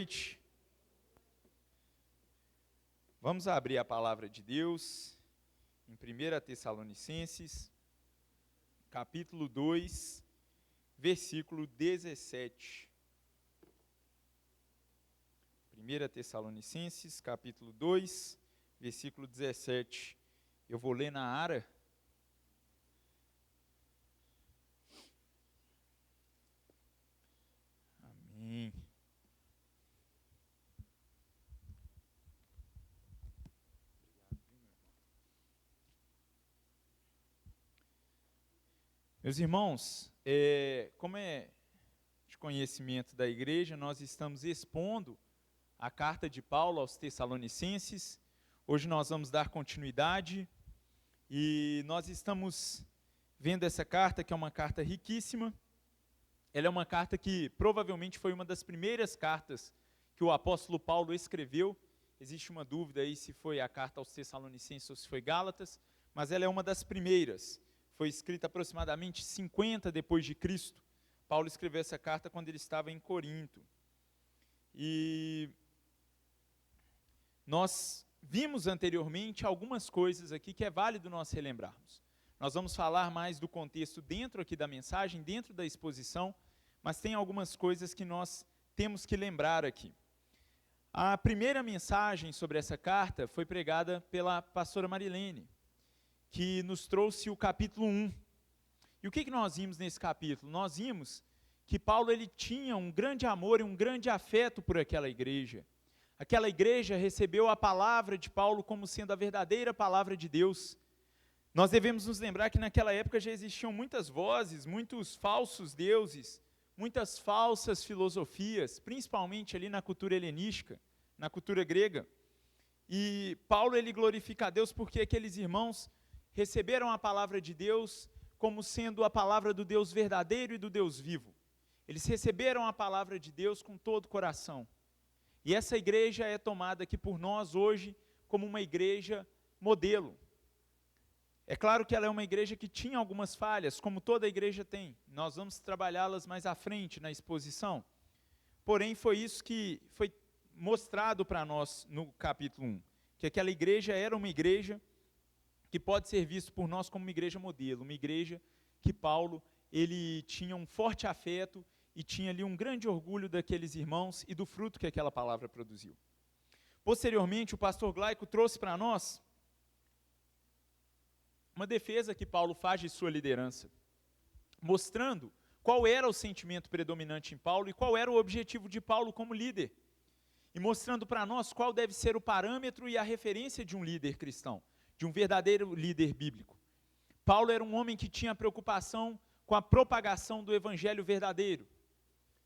noite. Vamos abrir a palavra de Deus em 1 Tessalonicenses, capítulo 2, versículo 17. 1 Tessalonicenses, capítulo 2, versículo 17. Eu vou ler na Ara. Amém. Meus irmãos, como é de conhecimento da igreja, nós estamos expondo a carta de Paulo aos Tessalonicenses. Hoje nós vamos dar continuidade e nós estamos vendo essa carta, que é uma carta riquíssima. Ela é uma carta que provavelmente foi uma das primeiras cartas que o apóstolo Paulo escreveu. Existe uma dúvida aí se foi a carta aos Tessalonicenses ou se foi Gálatas, mas ela é uma das primeiras. Foi escrita aproximadamente 50 depois de Cristo. Paulo escreveu essa carta quando ele estava em Corinto. E nós vimos anteriormente algumas coisas aqui que é válido nós relembrarmos. Nós vamos falar mais do contexto dentro aqui da mensagem, dentro da exposição, mas tem algumas coisas que nós temos que lembrar aqui. A primeira mensagem sobre essa carta foi pregada pela pastora Marilene, que nos trouxe o capítulo 1. E o que nós vimos nesse capítulo? Nós vimos que Paulo ele tinha um grande amor e um grande afeto por aquela igreja. Aquela igreja recebeu a palavra de Paulo como sendo a verdadeira palavra de Deus. Nós devemos nos lembrar que naquela época já existiam muitas vozes, muitos falsos deuses, muitas falsas filosofias, principalmente ali na cultura helenística, na cultura grega. E Paulo ele glorifica a Deus porque aqueles irmãos receberam a palavra de Deus como sendo a palavra do Deus verdadeiro e do Deus vivo. Eles receberam a palavra de Deus com todo o coração. E essa igreja é tomada aqui por nós hoje como uma igreja modelo. É claro que ela é uma igreja que tinha algumas falhas, como toda igreja tem. Nós vamos trabalhá-las mais à frente na exposição. Porém, foi isso que foi mostrado para nós no capítulo 1. Que aquela igreja era uma igreja que pode ser visto por nós como uma igreja modelo, uma igreja que Paulo, ele tinha um forte afeto e tinha ali um grande orgulho daqueles irmãos e do fruto que aquela palavra produziu. Posteriormente, o pastor Glaico trouxe para nós uma defesa que Paulo faz de sua liderança, mostrando qual era o sentimento predominante em Paulo e qual era o objetivo de Paulo como líder, e mostrando para nós qual deve ser o parâmetro e a referência de um líder cristão, de um verdadeiro líder bíblico. Paulo era um homem que tinha preocupação com a propagação do evangelho verdadeiro.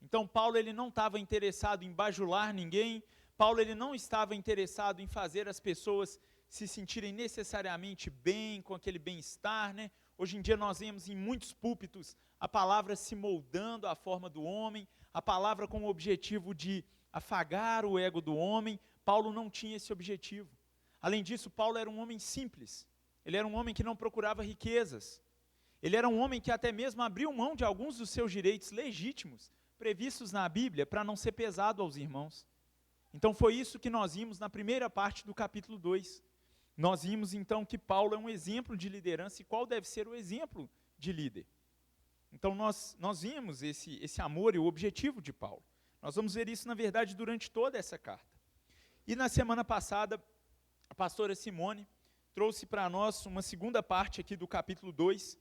Então Paulo ele não estava interessado em bajular ninguém, Paulo ele não estava interessado em fazer as pessoas se sentirem necessariamente bem, com aquele bem-estar, né? Hoje em dia nós vemos em muitos púlpitos a palavra se moldando à forma do homem, a palavra com o objetivo de afagar o ego do homem. Paulo não tinha esse objetivo. Além disso, Paulo era um homem simples, ele era um homem que não procurava riquezas, ele era um homem que até mesmo abriu mão de alguns dos seus direitos legítimos, previstos na Bíblia, para não ser pesado aos irmãos. Então foi isso que nós vimos na primeira parte do capítulo 2. Nós vimos então que Paulo é um exemplo de liderança e qual deve ser o exemplo de líder. Então nós vimos esse amor e o objetivo de Paulo. Nós vamos ver isso na verdade durante toda essa carta. E na semana passada, a pastora Simone trouxe para nós uma segunda parte aqui do capítulo 2,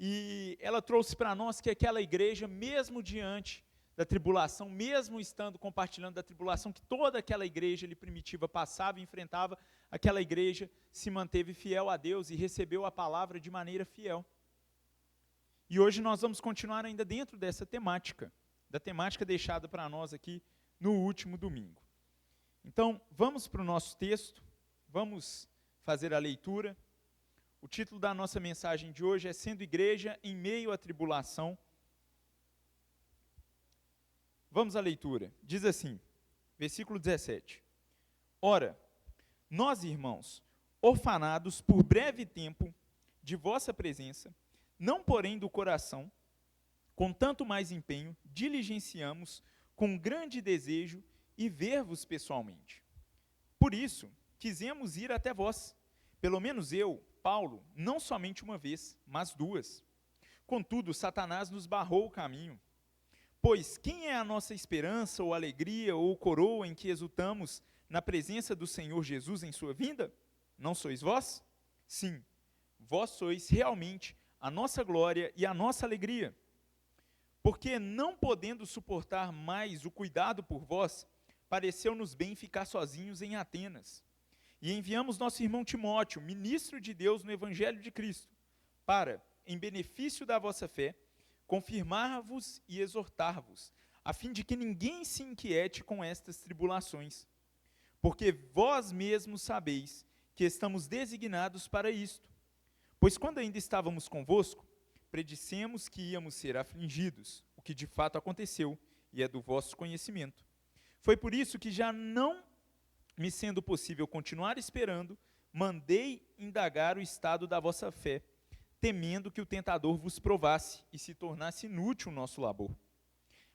e ela trouxe para nós que aquela igreja, mesmo diante da tribulação, mesmo estando compartilhando da tribulação que toda aquela igreja ali primitiva passava e enfrentava, aquela igreja se manteve fiel a Deus e recebeu a palavra de maneira fiel. E hoje nós vamos continuar ainda dentro dessa temática, da temática deixada para nós aqui no último domingo. Então, vamos para o nosso texto. Vamos fazer a leitura. O título da nossa mensagem de hoje é Sendo Igreja em Meio à Tribulação. Vamos à leitura. Diz assim, versículo 17. Ora, nós, irmãos, orfanados por breve tempo de vossa presença, não porém do coração, com tanto mais empenho, diligenciamos com grande desejo e ver-vos pessoalmente. Por isso, quisemos ir até vós, pelo menos eu, Paulo, não somente uma vez, mas duas. Contudo, Satanás nos barrou o caminho. Pois quem é a nossa esperança, ou alegria, ou coroa em que exultamos na presença do Senhor Jesus em sua vinda? Não sois vós? Sim, vós sois realmente a nossa glória e a nossa alegria. Porque não podendo suportar mais o cuidado por vós, pareceu-nos bem ficar sozinhos em Atenas. E enviamos nosso irmão Timóteo, ministro de Deus no Evangelho de Cristo, para, em benefício da vossa fé, confirmar-vos e exortar-vos, a fim de que ninguém se inquiete com estas tribulações. Porque vós mesmos sabeis que estamos designados para isto. Pois quando ainda estávamos convosco, predissemos que íamos ser afligidos, o que de fato aconteceu, e é do vosso conhecimento. Foi por isso que, já não me sendo possível continuar esperando, mandei indagar o estado da vossa fé, temendo que o tentador vos provasse e se tornasse inútil o nosso labor.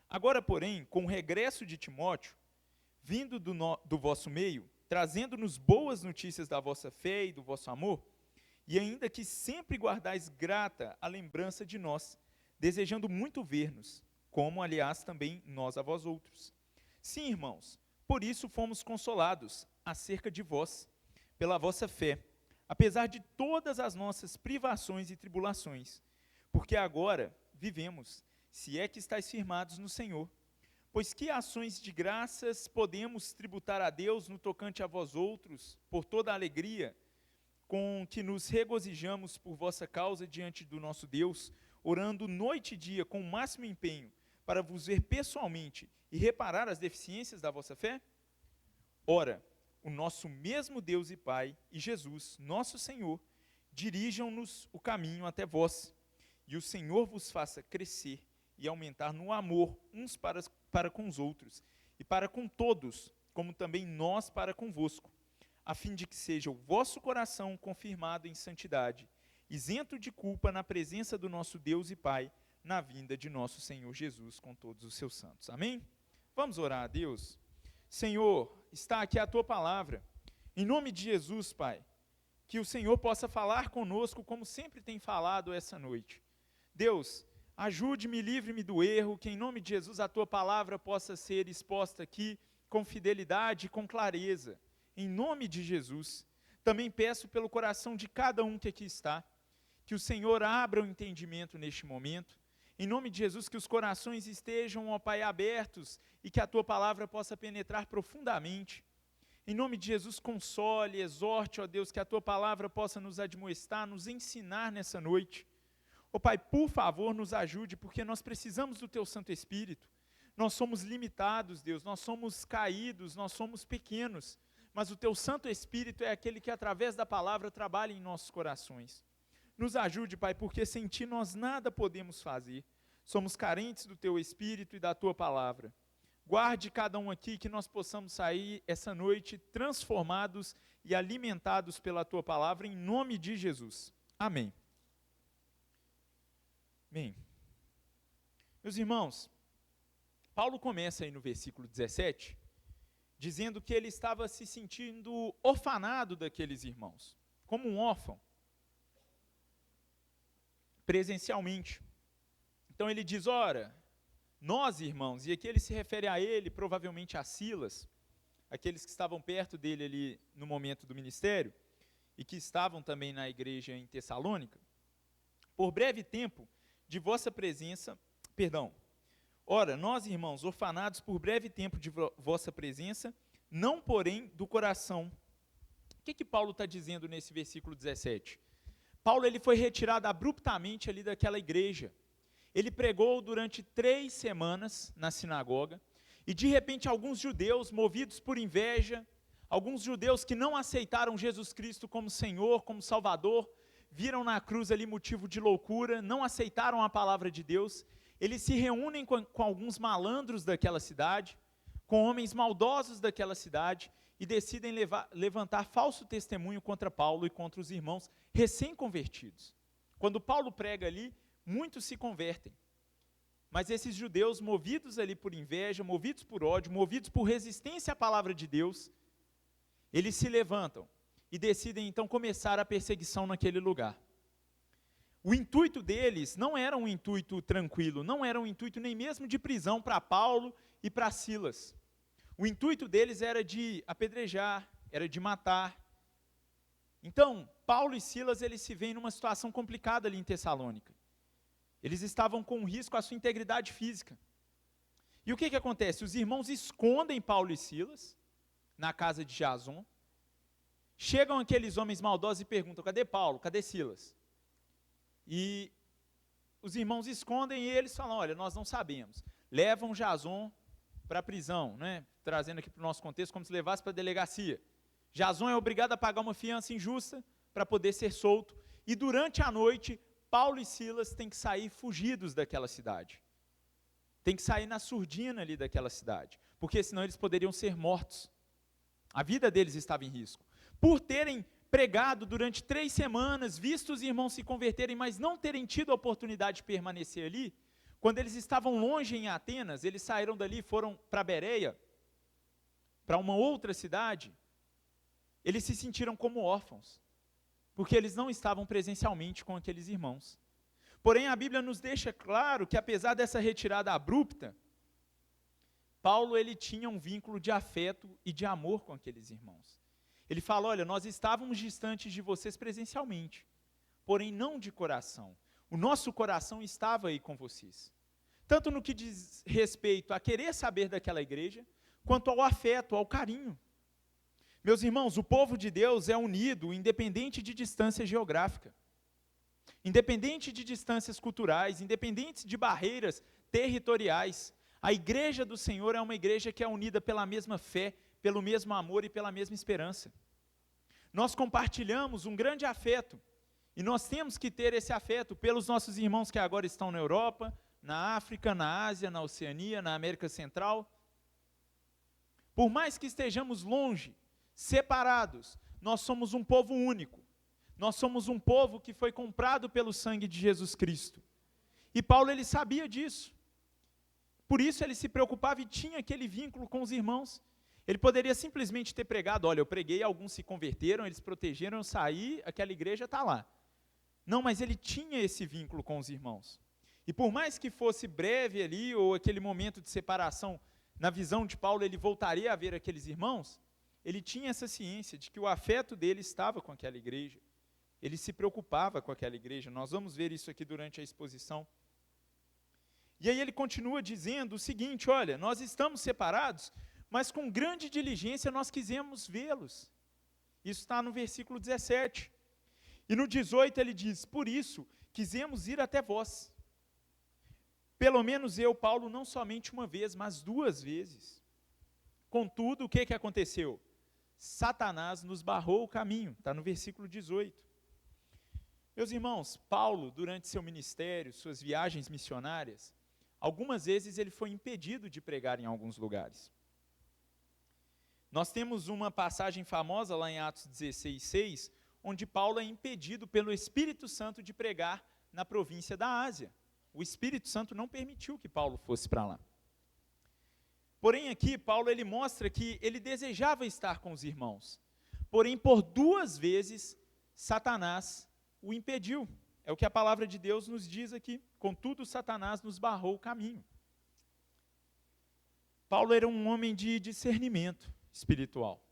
Agora, porém, com o regresso de Timóteo, vindo do vosso meio, trazendo-nos boas notícias da vossa fé e do vosso amor, e ainda que sempre guardais grata a lembrança de nós, desejando muito ver-nos, como, aliás, também nós a vós outros. Sim, irmãos, por isso fomos consolados acerca de vós, pela vossa fé, apesar de todas as nossas privações e tribulações, porque agora vivemos, se é que estáis firmados no Senhor. Pois que ações de graças podemos tributar a Deus no tocante a vós outros, por toda a alegria com que nos regozijamos por vossa causa diante do nosso Deus, orando noite e dia com o máximo empenho, para vos ver pessoalmente e reparar as deficiências da vossa fé? Ora, o nosso mesmo Deus e Pai, e Jesus, nosso Senhor, dirijam-nos o caminho até vós, e o Senhor vos faça crescer e aumentar no amor uns para com os outros, e para com todos, como também nós para convosco, a fim de que seja o vosso coração confirmado em santidade, isento de culpa na presença do nosso Deus e Pai, na vinda de nosso Senhor Jesus com todos os seus santos. Amém? Vamos orar a Deus? Senhor, está aqui a Tua palavra, em nome de Jesus, Pai, que o Senhor possa falar conosco como sempre tem falado essa noite. Deus, ajude-me, livre-me do erro, que em nome de Jesus a Tua palavra possa ser exposta aqui com fidelidade e com clareza, em nome de Jesus. Também peço pelo coração de cada um que aqui está, que o Senhor abra o entendimento neste momento, em nome de Jesus, que os corações estejam, ó Pai, abertos e que a Tua palavra possa penetrar profundamente. Em nome de Jesus, console, exorte, ó Deus, que a Tua palavra possa nos admoestar, nos ensinar nessa noite. Ó Pai, por favor, nos ajude, porque nós precisamos do Teu Santo Espírito. Nós somos limitados, Deus, nós somos caídos, nós somos pequenos, mas o Teu Santo Espírito é aquele que, através da palavra, trabalha em nossos corações. Nos ajude, Pai, porque sem Ti nós nada podemos fazer. Somos carentes do Teu Espírito e da Tua palavra. Guarde cada um aqui, que nós possamos sair essa noite transformados e alimentados pela Tua palavra, em nome de Jesus. Amém. Bem, meus irmãos, Paulo começa aí no versículo 17, dizendo que ele estava se sentindo orfanado daqueles irmãos, como um órfão, presencialmente. Então ele diz, ora, nós irmãos, e aqui ele se refere a ele, provavelmente a Silas, aqueles que estavam perto dele ali no momento do ministério, e que estavam também na igreja em Tessalônica, por breve tempo de vossa presença, ora, nós irmãos, orfanados por breve tempo de vossa presença, não porém do coração. O que Paulo está dizendo nesse versículo 17? Paulo ele foi retirado abruptamente ali daquela igreja. Ele pregou durante 3 semanas na sinagoga, e de repente alguns judeus, movidos por inveja, alguns judeus que não aceitaram Jesus Cristo como Senhor, como Salvador, viram na cruz ali motivo de loucura, não aceitaram a palavra de Deus. Eles se reúnem com alguns malandros daquela cidade, com homens maldosos daquela cidade, e decidem levantar falso testemunho contra Paulo e contra os irmãos recém-convertidos. Quando Paulo prega ali, muitos se convertem. Mas esses judeus, movidos ali por inveja, movidos por ódio, movidos por resistência à palavra de Deus, eles se levantam e decidem então começar a perseguição naquele lugar. O intuito deles não era um intuito tranquilo, não era um intuito nem mesmo de prisão para Paulo e para Silas. O intuito deles era de apedrejar, era de matar. Então, Paulo e Silas, eles se veem numa situação complicada ali em Tessalônica. Eles estavam com risco à sua integridade física. E o que acontece? Os irmãos escondem Paulo e Silas na casa de Jason. Chegam aqueles homens maldosos e perguntam: cadê Paulo? Cadê Silas? E os irmãos escondem e eles falam: olha, nós não sabemos. Levam Jason para a prisão, né? Trazendo aqui para o nosso contexto, como se levasse para a delegacia. Jason é obrigado a pagar uma fiança injusta para poder ser solto. E durante a noite, Paulo e Silas têm que sair fugidos daquela cidade. Tem que sair na surdina ali daquela cidade, porque senão eles poderiam ser mortos. A vida deles estava em risco. Por terem pregado durante 3 semanas, visto os irmãos se converterem, mas não terem tido a oportunidade de permanecer ali, quando eles estavam longe em Atenas, eles saíram dali, foram para Bereia, para uma outra cidade, eles se sentiram como órfãos, porque eles não estavam presencialmente com aqueles irmãos. Porém, a Bíblia nos deixa claro que, apesar dessa retirada abrupta, Paulo ele tinha um vínculo de afeto e de amor com aqueles irmãos. Ele fala: olha, nós estávamos distantes de vocês presencialmente, porém não de coração. O nosso coração estava aí com vocês. Tanto no que diz respeito a querer saber daquela igreja, quanto ao afeto, ao carinho. Meus irmãos, o povo de Deus é unido, independente de distância geográfica, independente de distâncias culturais, independente de barreiras territoriais. A igreja do Senhor é uma igreja que é unida pela mesma fé, pelo mesmo amor e pela mesma esperança. Nós compartilhamos um grande afeto, e nós temos que ter esse afeto pelos nossos irmãos que agora estão na Europa, na África, na Ásia, na Oceania, na América Central. Por mais que estejamos longe, separados, nós somos um povo único. Nós somos um povo que foi comprado pelo sangue de Jesus Cristo. E Paulo, ele sabia disso. Por isso ele se preocupava e tinha aquele vínculo com os irmãos. Ele poderia simplesmente ter pregado: olha, eu preguei, alguns se converteram, eles protegeram, eu saí, aquela igreja está lá. Não, mas ele tinha esse vínculo com os irmãos. E por mais que fosse breve ali, ou aquele momento de separação, na visão de Paulo, ele voltaria a ver aqueles irmãos, ele tinha essa ciência de que o afeto dele estava com aquela igreja. Ele se preocupava com aquela igreja. Nós vamos ver isso aqui durante a exposição. E aí ele continua dizendo o seguinte: olha, nós estamos separados, mas com grande diligência nós quisemos vê-los. Isso está no versículo 17. E no 18 ele diz: por isso, quisemos ir até vós. Pelo menos eu, Paulo, não somente uma vez, mas 2 vezes. Contudo, o que aconteceu? Satanás nos barrou o caminho. Está no versículo 18. Meus irmãos, Paulo, durante seu ministério, suas viagens missionárias, algumas vezes ele foi impedido de pregar em alguns lugares. Nós temos uma passagem famosa lá em Atos 16:6, onde Paulo é impedido pelo Espírito Santo de pregar na província da Ásia. O Espírito Santo não permitiu que Paulo fosse para lá. Porém aqui, Paulo ele mostra que ele desejava estar com os irmãos. Porém, por 2 vezes, Satanás o impediu. É o que a palavra de Deus nos diz aqui. Contudo, Satanás nos barrou o caminho. Paulo era um homem de discernimento espiritual.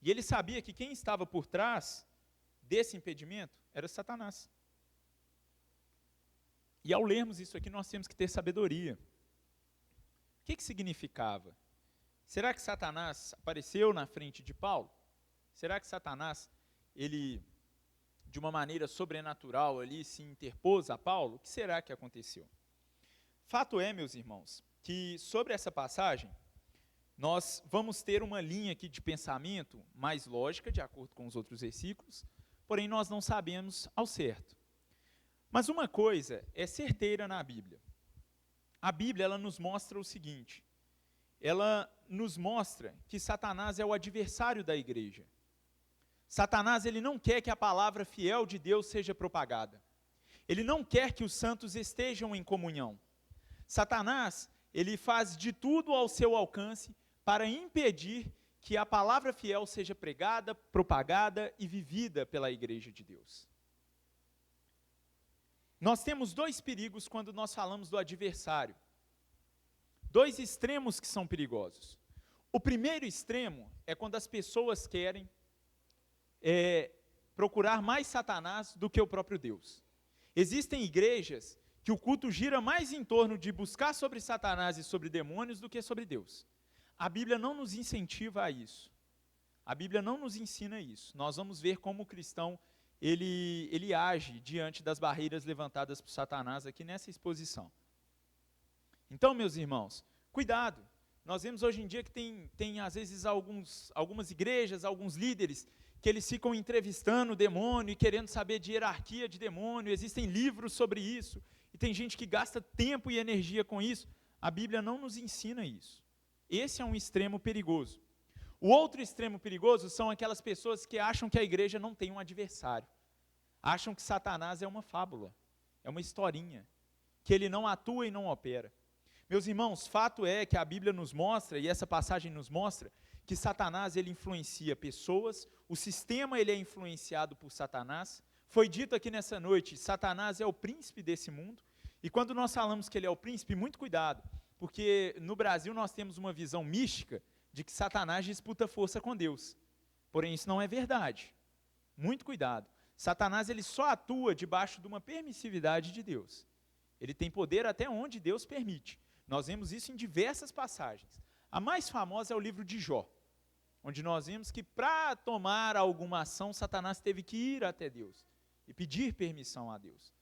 E ele sabia que quem estava por trás desse impedimento era Satanás. E ao lermos isso aqui, nós temos que ter sabedoria. O que significava? Será que Satanás apareceu na frente de Paulo? Será que Satanás, ele, de uma maneira sobrenatural ali, se interpôs a Paulo? O que será que aconteceu? Fato é, meus irmãos, que sobre essa passagem, nós vamos ter uma linha aqui de pensamento mais lógica, de acordo com os outros versículos, porém nós não sabemos ao certo. Mas uma coisa é certeira na Bíblia. A Bíblia, ela nos mostra o seguinte: ela nos mostra que Satanás é o adversário da igreja. Satanás, ele não quer que a palavra fiel de Deus seja propagada. Ele não quer que os santos estejam em comunhão. Satanás, ele faz de tudo ao seu alcance para impedir que a palavra fiel seja pregada, propagada e vivida pela igreja de Deus. Nós temos dois perigos quando nós falamos do adversário. Dois extremos que são perigosos. O primeiro extremo é quando as pessoas querem procurar mais Satanás do que o próprio Deus. Existem igrejas que o culto gira mais em torno de buscar sobre Satanás e sobre demônios do que sobre Deus. A Bíblia não nos incentiva a isso. A Bíblia não nos ensina isso. Nós vamos ver como o cristão ele age diante das barreiras levantadas por Satanás aqui nessa exposição. Então, meus irmãos, cuidado. Nós vemos hoje em dia que tem às vezes algumas igrejas, alguns líderes, que eles ficam entrevistando o demônio e querendo saber de hierarquia de demônio. Existem livros sobre isso. E tem gente que gasta tempo e energia com isso. A Bíblia não nos ensina isso. Esse é um extremo perigoso. O outro extremo perigoso são aquelas pessoas que acham que a igreja não tem um adversário. Acham que Satanás é uma fábula, é uma historinha, que ele não atua e não opera. Meus irmãos, fato é que a Bíblia nos mostra, e essa passagem nos mostra, que Satanás ele influencia pessoas, o sistema ele é influenciado por Satanás. Foi dito aqui nessa noite, Satanás é o príncipe desse mundo, e quando nós falamos que ele é o príncipe, muito cuidado, porque no Brasil nós temos uma visão mística de que Satanás disputa força com Deus. Porém, isso não é verdade. Muito cuidado. Satanás ele só atua debaixo de uma permissividade de Deus. Ele tem poder até onde Deus permite. Nós vemos isso em diversas passagens. A mais famosa é o livro de Jó, onde nós vemos que para tomar alguma ação, Satanás teve que ir até Deus e pedir permissão a Deus.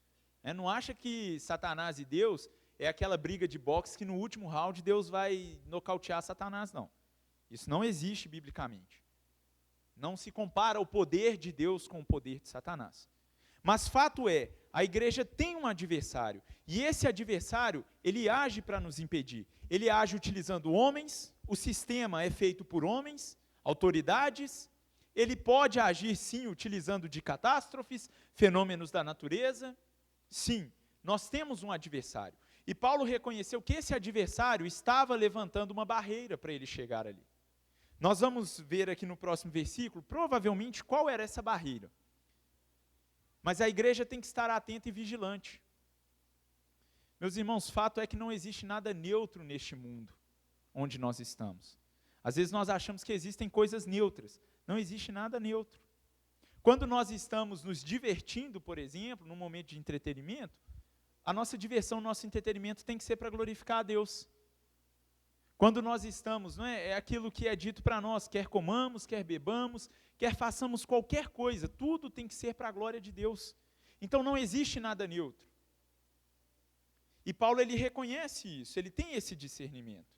Não acha que Satanás e Deus é aquela briga de boxe que no último round Deus vai nocautear Satanás, não. Isso não existe biblicamente. Não se compara o poder de Deus com o poder de Satanás. Mas fato é, a igreja tem um adversário, e esse adversário, ele age para nos impedir. Ele age utilizando homens, o sistema é feito por homens, autoridades, ele pode agir sim utilizando de catástrofes, fenômenos da natureza. Sim, nós temos um adversário. E Paulo reconheceu que esse adversário estava levantando uma barreira para ele chegar ali. Nós vamos ver aqui no próximo versículo, provavelmente, qual era essa barreira. Mas a igreja tem que estar atenta e vigilante. Meus irmãos, fato é que não existe nada neutro neste mundo onde nós estamos. Às vezes nós achamos que existem coisas neutras. Não existe nada neutro. Quando nós estamos nos divertindo, por exemplo, num momento de entretenimento, a nossa diversão, o nosso entretenimento tem que ser para glorificar a Deus. Quando nós estamos, é aquilo que é dito para nós, quer comamos, quer bebamos, quer façamos qualquer coisa, tudo tem que ser para a glória de Deus. Então não existe nada neutro. E Paulo ele reconhece isso, ele tem esse discernimento.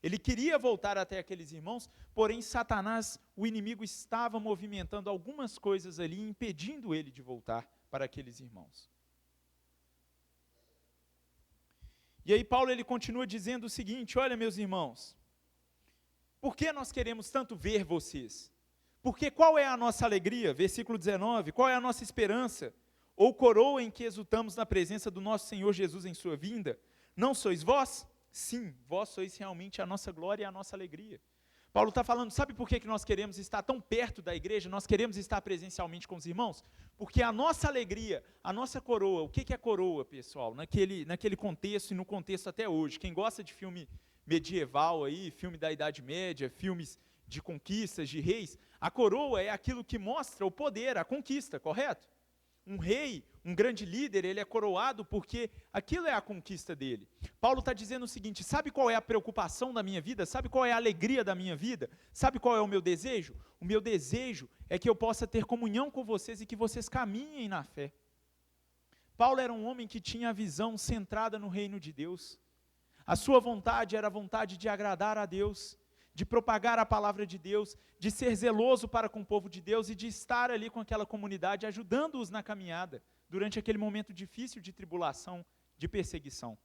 Ele queria voltar até aqueles irmãos, porém Satanás, o inimigo, estava movimentando algumas coisas ali, impedindo ele de voltar para aqueles irmãos. E aí Paulo ele continua dizendo o seguinte: olha, meus irmãos, por que nós queremos tanto ver vocês? Porque qual é a nossa alegria? Versículo 19, qual é a nossa esperança? Ou coroa em que exultamos na presença do nosso Senhor Jesus em sua vinda? Não sois vós? Sim, vós sois realmente a nossa glória e a nossa alegria. Paulo está falando, sabe por que nós queremos estar tão perto da igreja, nós queremos estar presencialmente com os irmãos? Porque a nossa alegria, a nossa coroa, o que é coroa, pessoal? Naquele contexto e no contexto até hoje, quem gosta de filme medieval, aí, filme da Idade Média, filmes de conquistas, de reis, a coroa é aquilo que mostra o poder, a conquista, correto? Um rei, um grande líder, ele é coroado porque aquilo é a conquista dele. Paulo está dizendo o seguinte: sabe qual é a preocupação da minha vida? Sabe qual é a alegria da minha vida? Sabe qual é o meu desejo? O meu desejo é que eu possa ter comunhão com vocês e que vocês caminhem na fé. Paulo era um homem que tinha a visão centrada no reino de Deus. A sua vontade era a vontade de agradar a Deus, de propagar a palavra de Deus, de ser zeloso para com o povo de Deus e de estar ali com aquela comunidade, ajudando-os na caminhada, durante aquele momento difícil de tribulação, de perseguição.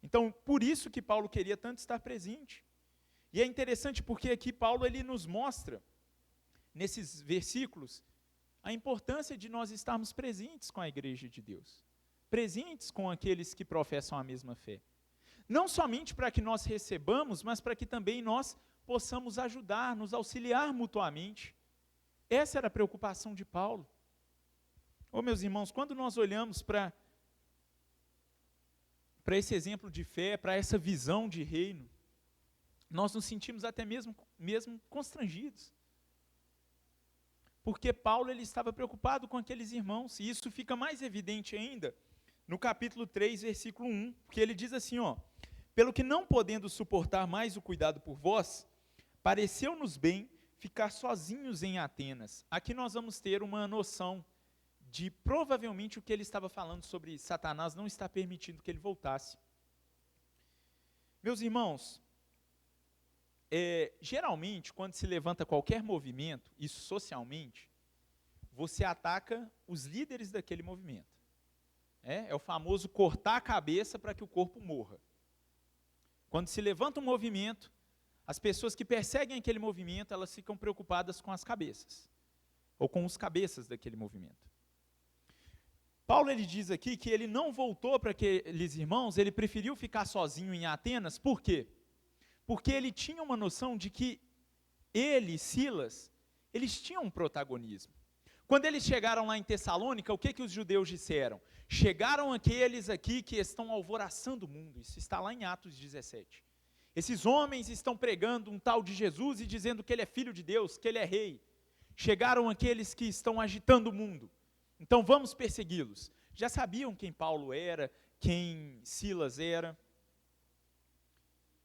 Então, por isso que Paulo queria tanto estar presente. E é interessante porque aqui Paulo ele nos mostra, nesses versículos, a importância de nós estarmos presentes com a igreja de Deus, presentes com aqueles que professam a mesma fé. Não somente para que nós recebamos, mas para que também nós possamos ajudar, nos auxiliar mutuamente. Essa era a preocupação de Paulo. Meus irmãos, quando nós olhamos para esse exemplo de fé, para essa visão de reino, nós nos sentimos até mesmo constrangidos. Porque Paulo ele estava preocupado com aqueles irmãos, e isso fica mais evidente ainda no capítulo 3, versículo 1, porque ele diz assim, pelo que não podendo suportar mais o cuidado por vós, pareceu-nos bem ficar sozinhos em Atenas. Aqui nós vamos ter uma noção de provavelmente o que ele estava falando sobre Satanás não estar permitindo que ele voltasse. Meus irmãos, geralmente, quando se levanta qualquer movimento, isso socialmente, você ataca os líderes daquele movimento. É o famoso cortar a cabeça para que o corpo morra. Quando se levanta um movimento, as pessoas que perseguem aquele movimento, elas ficam preocupadas com as cabeças, ou com os cabeças daquele movimento. Paulo ele diz aqui que ele não voltou para aqueles irmãos, ele preferiu ficar sozinho em Atenas, por quê? Porque ele tinha uma noção de que ele, Silas, eles tinham um protagonismo. Quando eles chegaram lá em Tessalônica, o que os judeus disseram? Chegaram aqueles aqui que estão alvoroçando o mundo, isso está lá em Atos 17. Esses homens estão pregando um tal de Jesus e dizendo que ele é filho de Deus, que ele é rei. Chegaram aqueles que estão agitando o mundo, então vamos persegui-los. Já sabiam quem Paulo era, quem Silas era.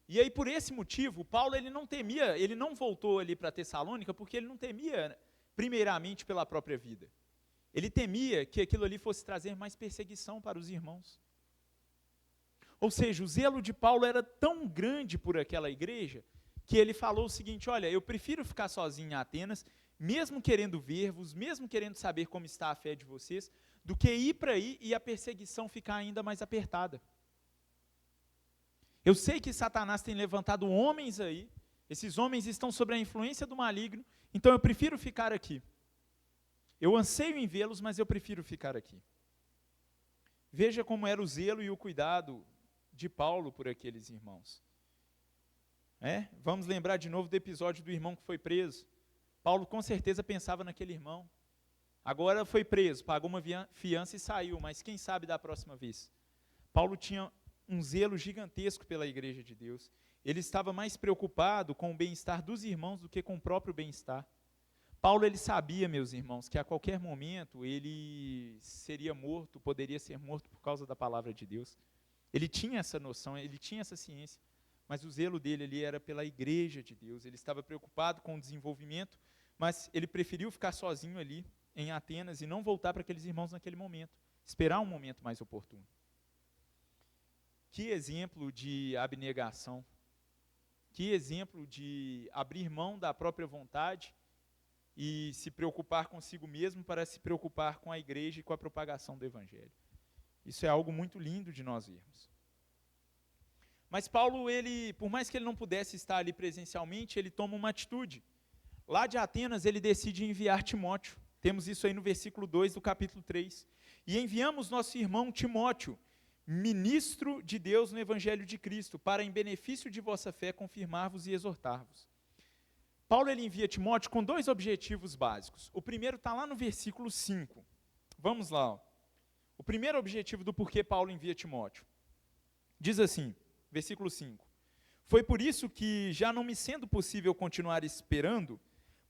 E aí, por esse motivo, Paulo ele não temia, ele não voltou ali para Tessalônica, porque ele não temia, primeiramente, pela própria vida. Ele temia que aquilo ali fosse trazer mais perseguição para os irmãos. Ou seja, o zelo de Paulo era tão grande por aquela igreja, que ele falou o seguinte, olha, eu prefiro ficar sozinho em Atenas, mesmo querendo ver-vos, mesmo querendo saber como está a fé de vocês, do que ir para aí e a perseguição ficar ainda mais apertada. Eu sei que Satanás tem levantado homens aí, esses homens estão sob a influência do maligno, então eu prefiro ficar aqui. Eu anseio em vê-los, mas eu prefiro ficar aqui. Veja como era o zelo e o cuidado de Paulo por aqueles irmãos. Vamos lembrar de novo do episódio do irmão que foi preso. Paulo com certeza pensava naquele irmão. Agora foi preso, pagou uma fiança e saiu, mas quem sabe da próxima vez. Paulo tinha um zelo gigantesco pela igreja de Deus. Ele estava mais preocupado com o bem-estar dos irmãos do que com o próprio bem-estar. Paulo ele sabia, meus irmãos, que a qualquer momento ele seria morto, poderia ser morto por causa da palavra de Deus. Ele tinha essa noção, ele tinha essa ciência, mas o zelo dele ali era pela igreja de Deus. Ele estava preocupado com o desenvolvimento, mas ele preferiu ficar sozinho ali em Atenas e não voltar para aqueles irmãos naquele momento, esperar um momento mais oportuno. Que exemplo de abnegação, que exemplo de abrir mão da própria vontade e se preocupar consigo mesmo para se preocupar com a igreja e com a propagação do evangelho. Isso é algo muito lindo de nós vermos. Mas Paulo, por mais que ele não pudesse estar ali presencialmente, ele toma uma atitude. Lá de Atenas, ele decide enviar Timóteo. Temos isso aí no versículo 2 do capítulo 3. E enviamos nosso irmão Timóteo, ministro de Deus no evangelho de Cristo, para em benefício de vossa fé confirmar-vos e exortar-vos. Paulo ele envia Timóteo com dois objetivos básicos. O primeiro está lá no versículo 5. Vamos lá. O primeiro objetivo do porquê Paulo envia Timóteo. Diz assim, versículo 5. Foi por isso que, já não me sendo possível continuar esperando,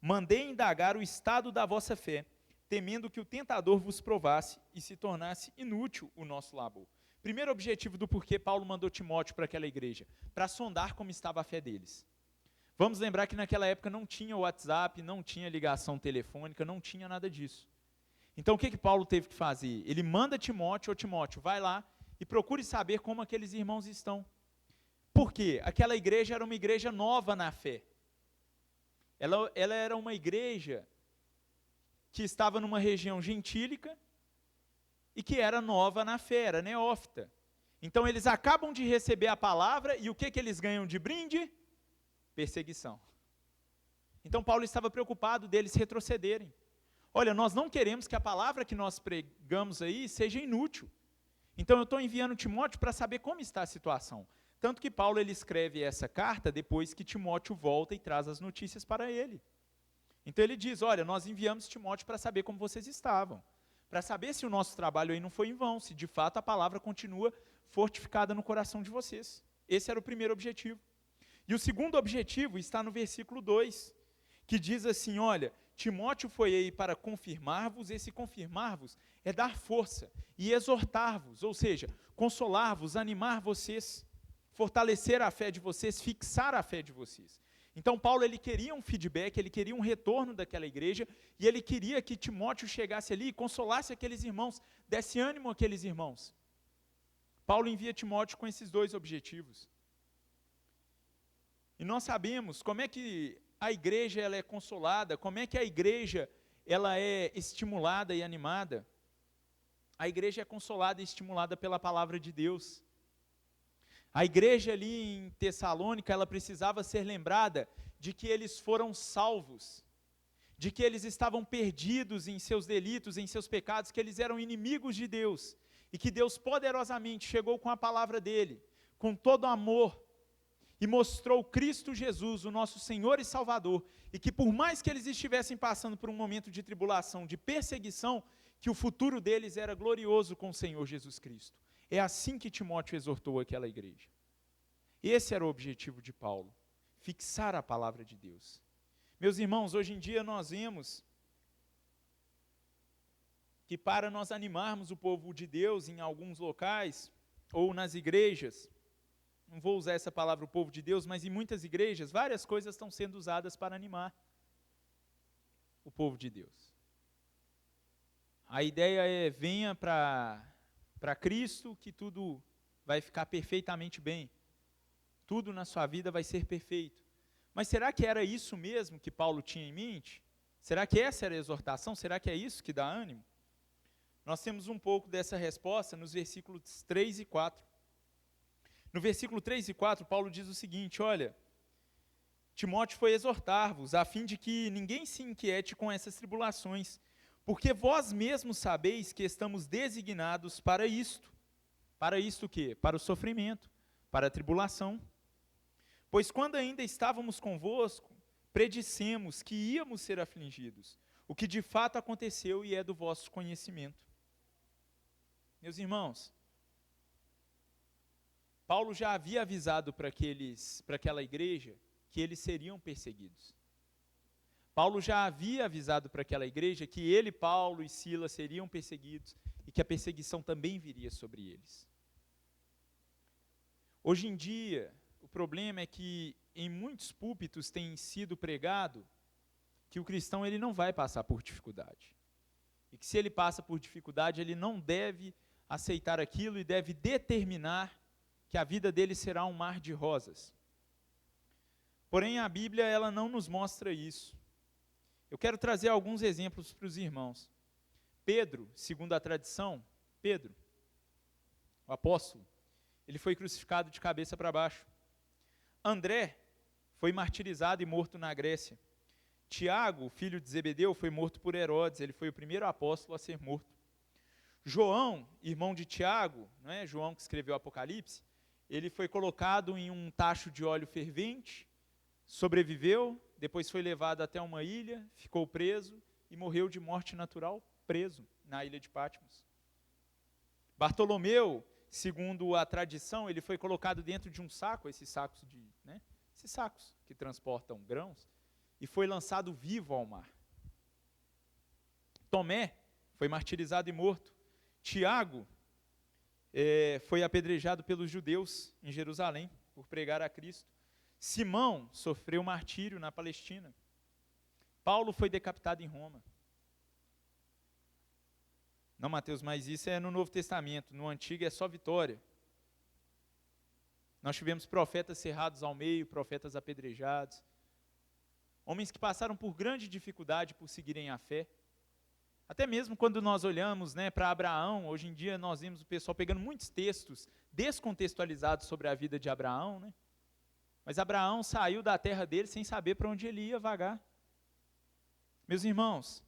mandei indagar o estado da vossa fé, temendo que o tentador vos provasse e se tornasse inútil o nosso labor. Primeiro objetivo do porquê Paulo mandou Timóteo para aquela igreja, para sondar como estava a fé deles. Vamos lembrar que naquela época não tinha WhatsApp, não tinha ligação telefônica, não tinha nada disso. Então o que Paulo teve que fazer? Ele manda Timóteo, Timóteo, vai lá e procure saber como aqueles irmãos estão. Por quê? Aquela igreja era uma igreja nova na fé. Ela era uma igreja que estava numa região gentílica e que era nova na fé, era neófita. Então eles acabam de receber a palavra e o que eles ganham de brinde? Perseguição. Então Paulo estava preocupado deles retrocederem. Olha, nós não queremos que a palavra que nós pregamos aí seja inútil. Então eu estou enviando Timóteo para saber como está a situação. Tanto que Paulo ele escreve essa carta depois que Timóteo volta e traz as notícias para ele. Então ele diz, olha, nós enviamos Timóteo para saber como vocês estavam, para saber se o nosso trabalho aí não foi em vão, se de fato a palavra continua fortificada no coração de vocês. Esse era o primeiro objetivo. E o segundo objetivo está no versículo 2, que diz assim, olha, Timóteo foi aí para confirmar-vos, esse confirmar-vos é dar força e exortar-vos, ou seja, consolar-vos, animar vocês, fortalecer a fé de vocês, fixar a fé de vocês. Então Paulo ele queria um feedback, ele queria um retorno daquela igreja, e ele queria que Timóteo chegasse ali e consolasse aqueles irmãos, desse ânimo àqueles irmãos. Paulo envia Timóteo com esses dois objetivos. E nós sabemos como é que a igreja ela é consolada, como é que a igreja ela é estimulada e animada. A igreja é consolada e estimulada pela palavra de Deus. A igreja ali em Tessalônica, ela precisava ser lembrada de que eles foram salvos, de que eles estavam perdidos em seus delitos, em seus pecados, que eles eram inimigos de Deus, e que Deus poderosamente chegou com a palavra dele, com todo amor, e mostrou Cristo Jesus, o nosso Senhor e Salvador, e que por mais que eles estivessem passando por um momento de tribulação, de perseguição, que o futuro deles era glorioso com o Senhor Jesus Cristo. É assim que Timóteo exortou aquela igreja. Esse era o objetivo de Paulo, fixar a palavra de Deus. Meus irmãos, hoje em dia nós vemos que para nós animarmos o povo de Deus em alguns locais, ou nas igrejas, não vou usar essa palavra, o povo de Deus, mas em muitas igrejas, várias coisas estão sendo usadas para animar o povo de Deus. A ideia é, venha para Cristo que tudo vai ficar perfeitamente bem. Tudo na sua vida vai ser perfeito. Mas será que era isso mesmo que Paulo tinha em mente? Será que essa era a exortação? Será que é isso que dá ânimo? Nós temos um pouco dessa resposta nos versículos 3 e 4. No versículo 3 e 4, Paulo diz o seguinte, olha, Timóteo foi exortar-vos, a fim de que ninguém se inquiete com essas tribulações, porque vós mesmos sabeis que estamos designados para isto. Para isto o quê? Para o sofrimento, para a tribulação. Pois quando ainda estávamos convosco, predissemos que íamos ser afligidos, o que de fato aconteceu e é do vosso conhecimento. Meus irmãos, Paulo já havia avisado para aquela igreja que eles seriam perseguidos. Paulo já havia avisado para aquela igreja que ele, Paulo e Silas seriam perseguidos e que a perseguição também viria sobre eles. Hoje em dia, o problema é que em muitos púlpitos tem sido pregado que o cristão ele não vai passar por dificuldade. E que se ele passa por dificuldade, ele não deve aceitar aquilo e deve determinar que a vida dele será um mar de rosas. Porém, a Bíblia ela não nos mostra isso. Eu quero trazer alguns exemplos para os irmãos. Pedro, segundo a tradição, Pedro, o apóstolo, ele foi crucificado de cabeça para baixo. André foi martirizado e morto na Grécia. Tiago, filho de Zebedeu, foi morto por Herodes, ele foi o primeiro apóstolo a ser morto. João, irmão de Tiago, não é? João que escreveu o Apocalipse, ele foi colocado em um tacho de óleo fervente, sobreviveu, depois foi levado até uma ilha, ficou preso e morreu de morte natural, preso na ilha de Patmos. Bartolomeu, segundo a tradição, ele foi colocado dentro de um saco, esses sacos que transportam grãos, e foi lançado vivo ao mar. Tomé foi martirizado e morto. Tiago foi apedrejado pelos judeus em Jerusalém por pregar a Cristo. Simão sofreu martírio na Palestina. Paulo foi decapitado em Roma. Não, Mateus, mas isso é no Novo Testamento. No Antigo é só vitória. Nós tivemos profetas cerrados ao meio, profetas apedrejados. Homens que passaram por grande dificuldade por seguirem a fé. Até mesmo quando nós olhamos para Abraão, hoje em dia nós vemos o pessoal pegando muitos textos descontextualizados sobre a vida de Abraão, Mas Abraão saiu da terra dele sem saber para onde ele ia vagar. Meus irmãos,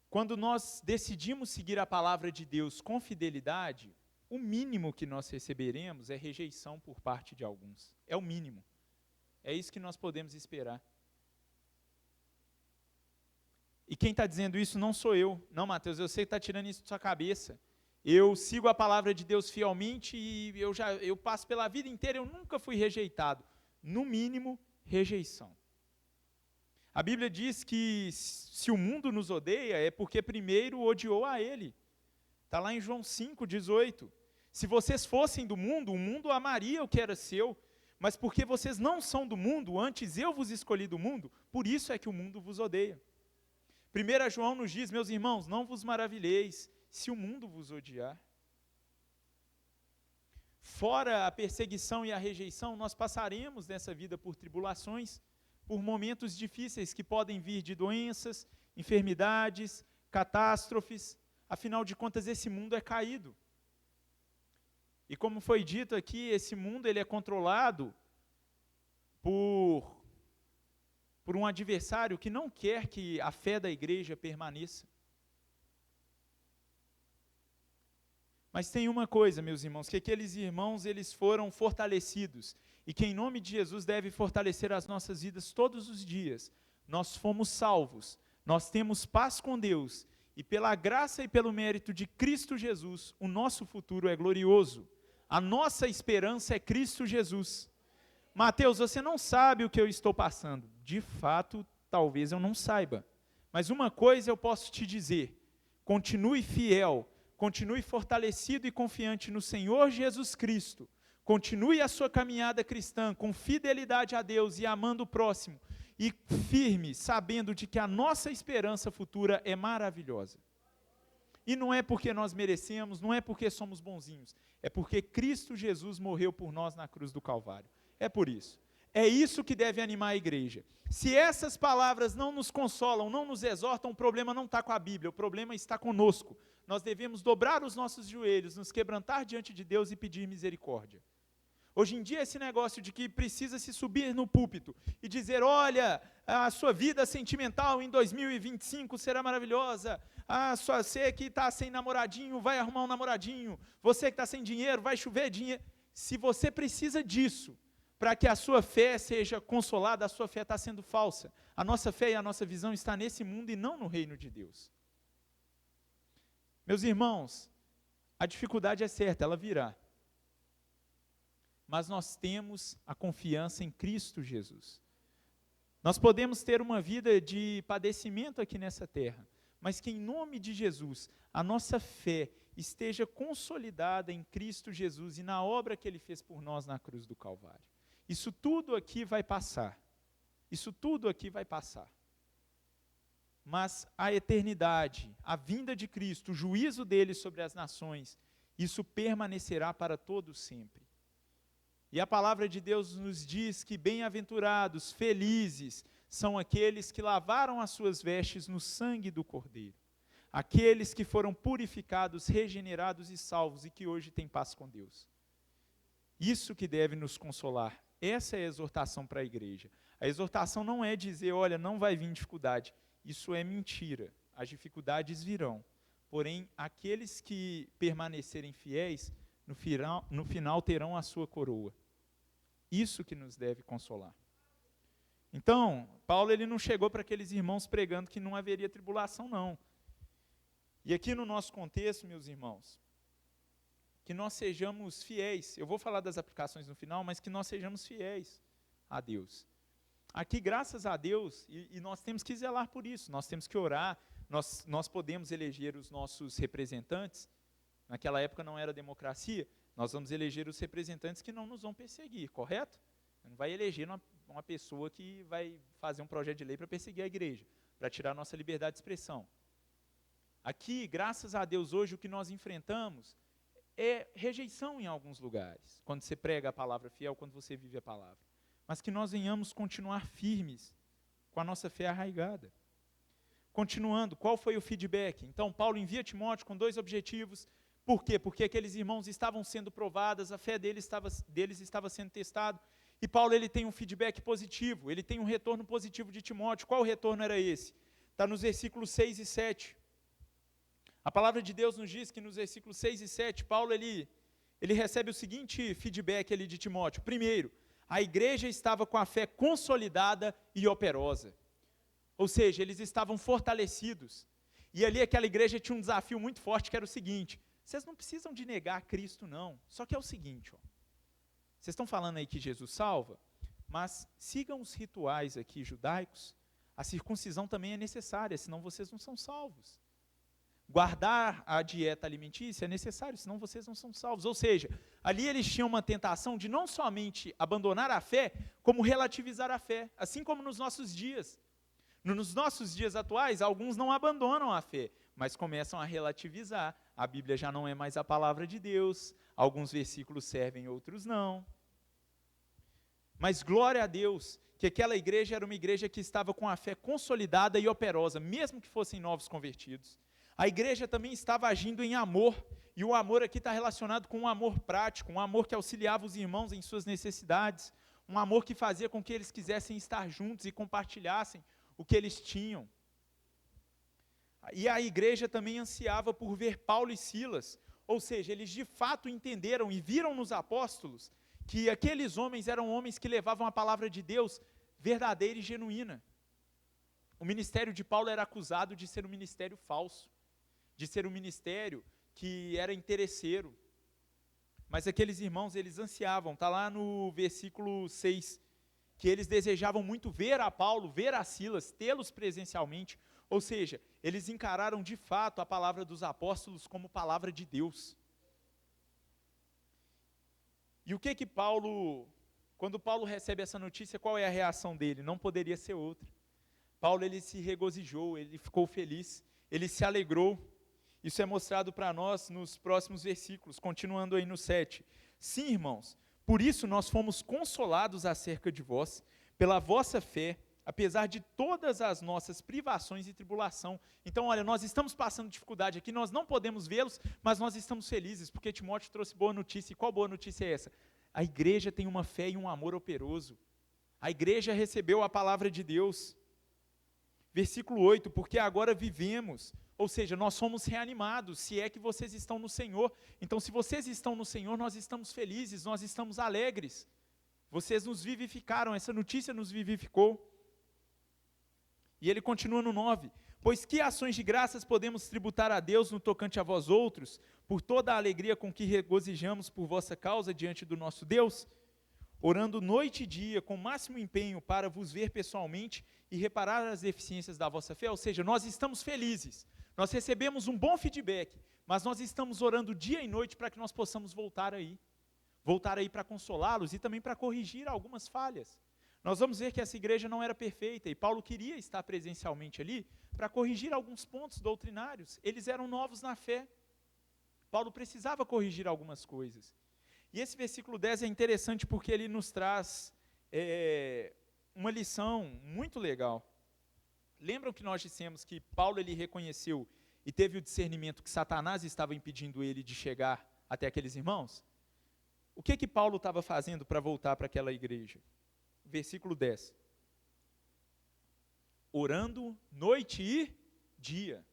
quando nós decidimos seguir a palavra de Deus com fidelidade, o mínimo que nós receberemos é rejeição por parte de alguns. É o mínimo. É isso que nós podemos esperar. E quem está dizendo isso não sou eu. Não, Mateus, eu sei que está tirando isso da sua cabeça. Eu sigo a palavra de Deus fielmente e eu passo pela vida inteira, eu nunca fui rejeitado. No mínimo, rejeição. A Bíblia diz que se o mundo nos odeia, é porque primeiro odiou a ele. Está lá em João 5,18. Se vocês fossem do mundo, o mundo amaria o que era seu, mas porque vocês não são do mundo, antes eu vos escolhi do mundo, por isso é que o mundo vos odeia. 1 João nos diz, meus irmãos, não vos maravilheis se o mundo vos odiar. Fora a perseguição e a rejeição, nós passaremos nessa vida por tribulações, por momentos difíceis que podem vir de doenças, enfermidades, catástrofes. Afinal de contas, esse mundo é caído. E como foi dito aqui, esse mundo ele é controlado por um adversário que não quer que a fé da igreja permaneça. Mas tem uma coisa, meus irmãos, que aqueles irmãos, eles foram fortalecidos, e que em nome de Jesus deve fortalecer as nossas vidas todos os dias. Nós fomos salvos, nós temos paz com Deus, e pela graça e pelo mérito de Cristo Jesus, o nosso futuro é glorioso. A nossa esperança é Cristo Jesus. Mateus, você não sabe o que eu estou passando. De fato, talvez eu não saiba. Mas uma coisa eu posso te dizer: continue fiel, continue fortalecido e confiante no Senhor Jesus Cristo. Continue a sua caminhada cristã com fidelidade a Deus e amando o próximo. E firme, sabendo de que a nossa esperança futura é maravilhosa. E não é porque nós merecemos, não é porque somos bonzinhos. É porque Cristo Jesus morreu por nós na cruz do Calvário. É por isso. É isso que deve animar a igreja. Se essas palavras não nos consolam, não nos exortam, o problema não está com a Bíblia, o problema está conosco. Nós devemos dobrar os nossos joelhos, nos quebrantar diante de Deus e pedir misericórdia. Hoje em dia, esse negócio de que precisa se subir no púlpito e dizer, olha, a sua vida sentimental em 2025 será maravilhosa, você que está sem namoradinho, vai arrumar um namoradinho, você que está sem dinheiro, vai chover dinheiro. Se você precisa disso, para que a sua fé seja consolada, a sua fé está sendo falsa. A nossa fé e a nossa visão está nesse mundo e não no reino de Deus. Meus irmãos, a dificuldade é certa, ela virá. Mas nós temos a confiança em Cristo Jesus. Nós podemos ter uma vida de padecimento aqui nessa terra, mas que em nome de Jesus, a nossa fé esteja consolidada em Cristo Jesus e na obra que Ele fez por nós na cruz do Calvário. Isso tudo aqui vai passar. Isso tudo aqui vai passar. Mas a eternidade, a vinda de Cristo, o juízo dele sobre as nações, isso permanecerá para todos sempre. E a palavra de Deus nos diz que bem-aventurados, felizes, são aqueles que lavaram as suas vestes no sangue do Cordeiro. Aqueles que foram purificados, regenerados e salvos e que hoje têm paz com Deus. Isso que deve nos consolar. Essa é a exortação para a igreja. A exortação não é dizer, olha, não vai vir dificuldade. Isso é mentira. As dificuldades virão. Porém, aqueles que permanecerem fiéis, no final terão a sua coroa. Isso que nos deve consolar. Então, Paulo ele não chegou para aqueles irmãos pregando que não haveria tribulação, não. E aqui no nosso contexto, meus irmãos, que nós sejamos fiéis. Eu vou falar das aplicações no final, mas que nós sejamos fiéis a Deus. Aqui, graças a Deus, e nós temos que zelar por isso, nós temos que orar, nós podemos eleger os nossos representantes. Naquela época não era democracia, nós vamos eleger os representantes que não nos vão perseguir, correto? Não vai eleger uma pessoa que vai fazer um projeto de lei para perseguir a igreja, para tirar a nossa liberdade de expressão. Aqui, graças a Deus, hoje o que nós enfrentamos é rejeição em alguns lugares, quando você prega a palavra fiel, quando você vive a palavra. Mas que nós venhamos continuar firmes, com a nossa fé arraigada. Continuando, qual foi o feedback? Então, Paulo envia Timóteo com 2 objetivos. Por quê? Porque aqueles irmãos estavam sendo provados, a fé deles estava sendo testada, e Paulo ele tem um feedback positivo, ele tem um retorno positivo de Timóteo. Qual retorno era esse? Está nos versículos 6 e 7. A palavra de Deus nos diz que nos versículos 6 e 7, Paulo ele ele recebe o seguinte feedback ali de Timóteo. Primeiro, a igreja estava com a fé consolidada e operosa. Ou seja, eles estavam fortalecidos. E ali aquela igreja tinha um desafio muito forte, que era o seguinte: vocês não precisam de negar Cristo, não. Só que é o seguinte, ó, vocês estão falando aí que Jesus salva, mas sigam os rituais aqui judaicos. A circuncisão também é necessária, senão vocês não são salvos. Guardar a dieta alimentícia é necessário, senão vocês não são salvos. Ou seja, ali eles tinham uma tentação de não somente abandonar a fé, como relativizar a fé, assim como nos nossos dias. Nos nossos dias atuais, alguns não abandonam a fé, mas começam a relativizar. A Bíblia já não é mais a palavra de Deus, alguns versículos servem, outros não. Mas glória a Deus, que aquela igreja era uma igreja que estava com a fé consolidada e operosa, mesmo que fossem novos convertidos. A igreja também estava agindo em amor, e o amor aqui está relacionado com um amor prático, um amor que auxiliava os irmãos em suas necessidades, um amor que fazia com que eles quisessem estar juntos e compartilhassem o que eles tinham. E a igreja também ansiava por ver Paulo e Silas, ou seja, eles de fato entenderam e viram nos apóstolos que aqueles homens eram homens que levavam a palavra de Deus verdadeira e genuína. O ministério de Paulo era acusado de ser um ministério falso, de ser um ministério que era interesseiro. Mas aqueles irmãos, eles ansiavam, está lá no versículo 6, que eles desejavam muito ver a Paulo, ver a Silas, tê-los presencialmente, ou seja, eles encararam de fato a palavra dos apóstolos como palavra de Deus. E o que Paulo, quando Paulo recebe essa notícia, qual é a reação dele? Não poderia ser outra. Paulo, ele se regozijou, ele ficou feliz, ele se alegrou. Isso é mostrado para nós nos próximos versículos, continuando aí no 7. Sim, irmãos, por isso nós fomos consolados acerca de vós, pela vossa fé, apesar de todas as nossas privações e tribulação. Então, olha, nós estamos passando dificuldade aqui, nós não podemos vê-los, mas nós estamos felizes, porque Timóteo trouxe boa notícia. E qual boa notícia é essa? A igreja tem uma fé e um amor operoso. A igreja recebeu a palavra de Deus. Versículo 8, porque agora vivemos, ou seja, nós somos reanimados, se é que vocês estão no Senhor. Então, se vocês estão no Senhor, nós estamos felizes, nós estamos alegres. Vocês nos vivificaram, essa notícia nos vivificou. E ele continua no 9, pois que ações de graças podemos tributar a Deus no tocante a vós outros, por toda a alegria com que regozijamos por vossa causa diante do nosso Deus, orando noite e dia com máximo empenho para vos ver pessoalmente e reparar as deficiências da vossa fé. Ou seja, nós estamos felizes, nós recebemos um bom feedback, mas nós estamos orando dia e noite para que nós possamos voltar aí para consolá-los e também para corrigir algumas falhas. Nós vamos ver que essa igreja não era perfeita, e Paulo queria estar presencialmente ali para corrigir alguns pontos doutrinários. Eles eram novos na fé. Paulo precisava corrigir algumas coisas. E esse versículo 10 é interessante porque ele nos traz uma lição muito legal. Lembram que nós dissemos que Paulo ele reconheceu e teve o discernimento que Satanás estava impedindo ele de chegar até aqueles irmãos? O que Paulo estava fazendo para voltar para aquela igreja? Versículo 10. Orando noite e dia.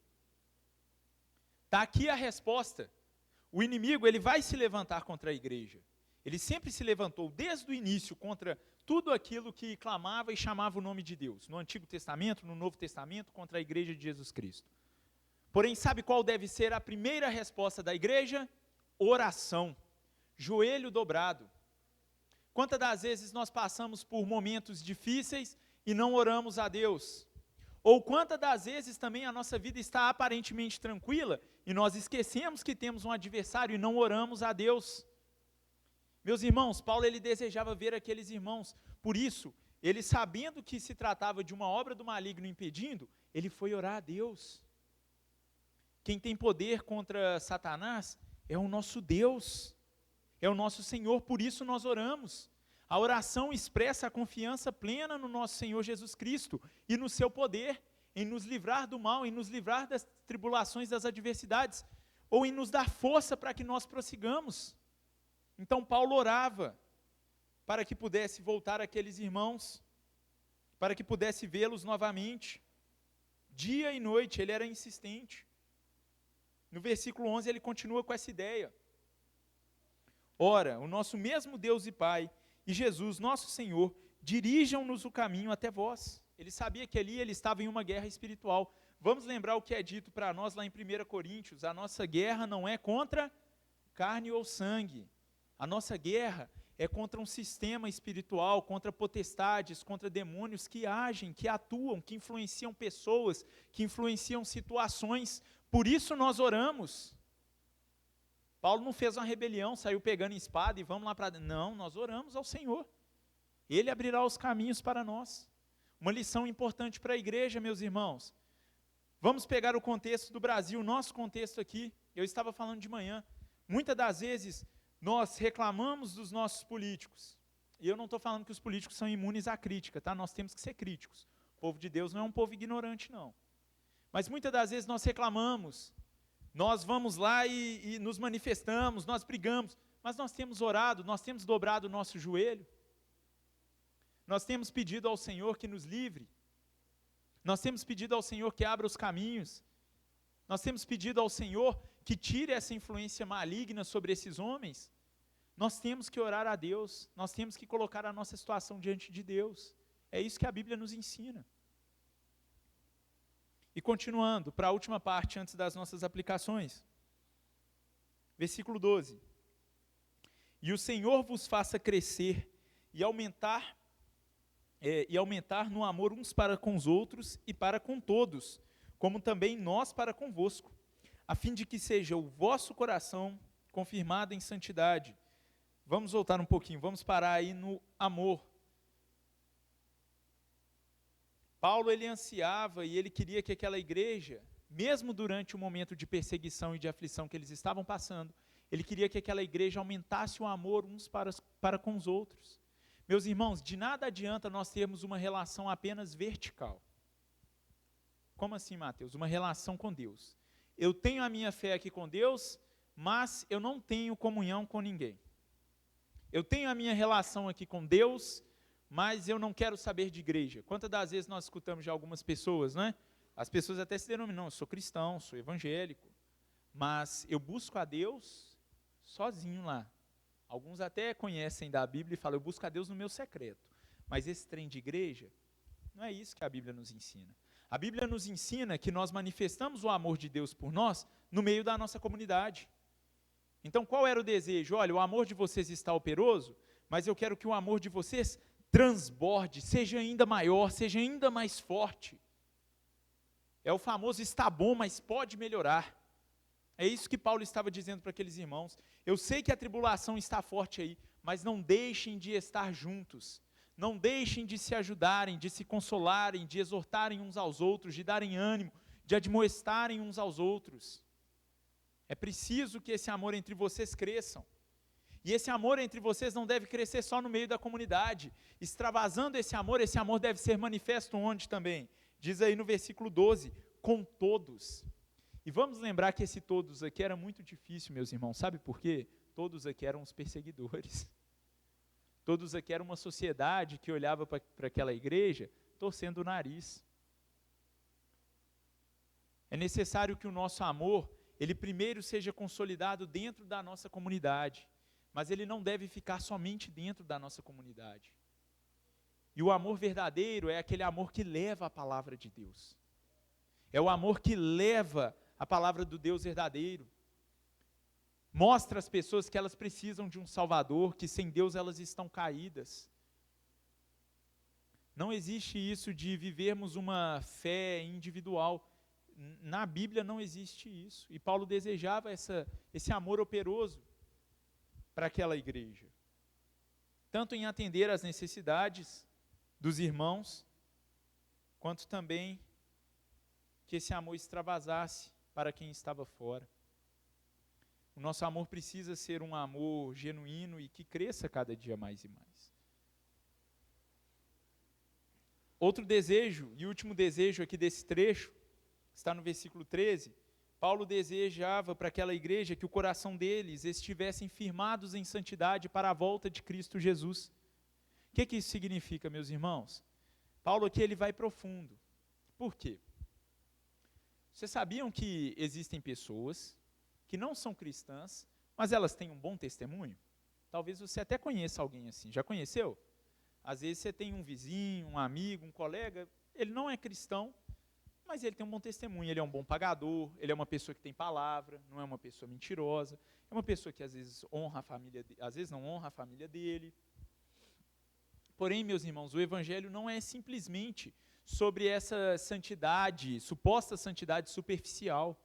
Está aqui a resposta. O inimigo, ele vai se levantar contra a igreja. Ele sempre se levantou, desde o início, contra tudo aquilo que clamava e chamava o nome de Deus. No Antigo Testamento, no Novo Testamento, contra a igreja de Jesus Cristo. Porém, sabe qual deve ser a primeira resposta da igreja? Oração. Joelho dobrado. Quantas das vezes nós passamos por momentos difíceis e não oramos a Deus? Ou quantas das vezes também a nossa vida está aparentemente tranquila e nós esquecemos que temos um adversário e não oramos a Deus? Meus irmãos, Paulo ele desejava ver aqueles irmãos, por isso, ele sabendo que se tratava de uma obra do maligno impedindo, ele foi orar a Deus. Quem tem poder contra Satanás é o nosso Deus. É o nosso Senhor, por isso nós oramos. A oração expressa a confiança plena no nosso Senhor Jesus Cristo e no seu poder, em nos livrar do mal, em nos livrar das tribulações, das adversidades, ou em nos dar força para que nós prossigamos. Então Paulo orava para que pudesse voltar aqueles irmãos, para que pudesse vê-los novamente. Dia e noite ele era insistente. No versículo 11 ele continua com essa ideia. Ora, o nosso mesmo Deus e Pai, e Jesus, nosso Senhor, dirijam-nos o caminho até vós. Ele sabia que ali ele estava em uma guerra espiritual. Vamos lembrar o que é dito para nós lá em 1 Coríntios, a nossa guerra não é contra carne ou sangue. A nossa guerra é contra um sistema espiritual, contra potestades, contra demônios que agem, que atuam, que influenciam pessoas, que influenciam situações. Por isso nós oramos. Paulo não fez uma rebelião, saiu pegando espada e vamos lá para dentro. Não, nós oramos ao Senhor. Ele abrirá os caminhos para nós. Uma lição importante para a igreja, meus irmãos. Vamos pegar o contexto do Brasil, o nosso contexto aqui. Eu estava falando de manhã. Muitas das vezes nós reclamamos dos nossos políticos. E eu não estou falando que os políticos são imunes à crítica, tá? Nós temos que ser críticos. O povo de Deus não é um povo ignorante, não. Mas muitas das vezes nós reclamamos, nós vamos lá e nos manifestamos, nós brigamos, mas nós temos orado, nós temos dobrado o nosso joelho, nós temos pedido ao Senhor que nos livre, nós temos pedido ao Senhor que abra os caminhos, nós temos pedido ao Senhor que tire essa influência maligna sobre esses homens. Nós temos que orar a Deus, nós temos que colocar a nossa situação diante de Deus. É isso que a Bíblia nos ensina. E continuando, para a última parte, antes das nossas aplicações. Versículo 12. E o Senhor vos faça crescer e aumentar no amor uns para com os outros e para com todos, como também nós para convosco, a fim de que seja o vosso coração confirmado em santidade. Vamos voltar um pouquinho, vamos parar aí no amor. Paulo, ele ansiava e ele queria que aquela igreja, mesmo durante o momento de perseguição e de aflição que eles estavam passando, ele queria que aquela igreja aumentasse o amor uns para com os outros. Meus irmãos, de nada adianta nós termos uma relação apenas vertical. Como assim, Mateus? Uma relação com Deus. Eu tenho a minha fé aqui com Deus, mas eu não tenho comunhão com ninguém. Eu tenho a minha relação aqui com Deus, mas eu não quero saber de igreja. Quantas das vezes nós escutamos de algumas pessoas, né? As pessoas até se denominam, eu sou cristão, sou evangélico, mas eu busco a Deus sozinho lá. Alguns até conhecem da Bíblia e falam, eu busco a Deus no meu secreto. Mas esse trem de igreja, não é isso que a Bíblia nos ensina. A Bíblia nos ensina que nós manifestamos o amor de Deus por nós no meio da nossa comunidade. Então, qual era o desejo? Olha, o amor de vocês está operoso, mas eu quero que o amor de vocês transborde, seja ainda maior, seja ainda mais forte. É o famoso está bom, mas pode melhorar. É isso que Paulo estava dizendo para aqueles irmãos. Eu sei que a tribulação está forte aí, mas não deixem de estar juntos. Não deixem de se ajudarem, de se consolarem, de exortarem uns aos outros, de darem ânimo, de admoestarem uns aos outros. É preciso que esse amor entre vocês cresçam. E esse amor entre vocês não deve crescer só no meio da comunidade. Extravasando esse amor deve ser manifesto onde também? Diz aí no versículo 12, com todos. E vamos lembrar que esse todos aqui era muito difícil, meus irmãos. Sabe por quê? Todos aqui eram os perseguidores. Todos aqui era uma sociedade que olhava para aquela igreja torcendo o nariz. É necessário que o nosso amor, ele primeiro seja consolidado dentro da nossa comunidade, mas ele não deve ficar somente dentro da nossa comunidade. E o amor verdadeiro é aquele amor que leva a palavra de Deus. É o amor que leva a palavra do Deus verdadeiro. Mostra às pessoas que elas precisam de um Salvador, que sem Deus elas estão caídas. Não existe isso de vivermos uma fé individual. Na Bíblia não existe isso. E Paulo desejava esse amor operoso para aquela igreja. Tanto em atender às necessidades dos irmãos, quanto também que esse amor extravasasse para quem estava fora. O nosso amor precisa ser um amor genuíno e que cresça cada dia mais e mais. Outro desejo, e último desejo aqui desse trecho, está no versículo 13. Paulo desejava para aquela igreja que o coração deles estivessem firmados em santidade para a volta de Cristo Jesus. O que isso significa, meus irmãos? Paulo aqui ele vai profundo. Por quê? Vocês sabiam que existem pessoas que não são cristãs, mas elas têm um bom testemunho? Talvez você até conheça alguém assim. Já conheceu? Às vezes você tem um vizinho, um amigo, um colega, ele não é cristão, mas ele tem um bom testemunho, ele é um bom pagador, ele é uma pessoa que tem palavra, não é uma pessoa mentirosa, é uma pessoa que às vezes honra a família, às vezes não honra a família dele. Porém, meus irmãos, o evangelho não é simplesmente sobre essa santidade, suposta santidade superficial.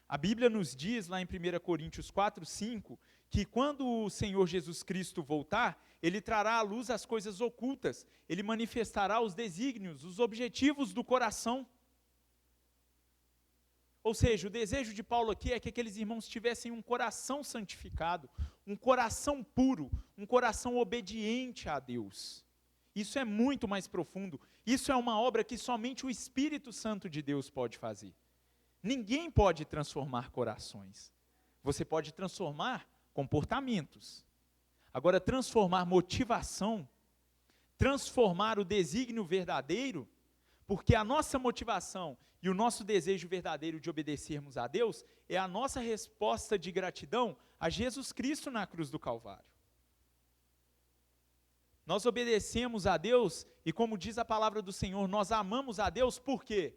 A Bíblia nos diz, lá em 1 Coríntios 4, 5, que quando o Senhor Jesus Cristo voltar, Ele trará à luz as coisas ocultas, Ele manifestará os desígnios, os objetivos do coração. Ou seja, o desejo de Paulo aqui é que aqueles irmãos tivessem um coração santificado, um coração puro, um coração obediente a Deus. Isso é muito mais profundo, isso é uma obra que somente o Espírito Santo de Deus pode fazer. Ninguém pode transformar corações. Você pode transformar comportamentos. Agora, transformar motivação, transformar o desígnio verdadeiro, porque a nossa motivação e o nosso desejo verdadeiro de obedecermos a Deus é a nossa resposta de gratidão a Jesus Cristo na cruz do Calvário. Nós obedecemos a Deus e, como diz a palavra do Senhor, nós amamos a Deus por quê?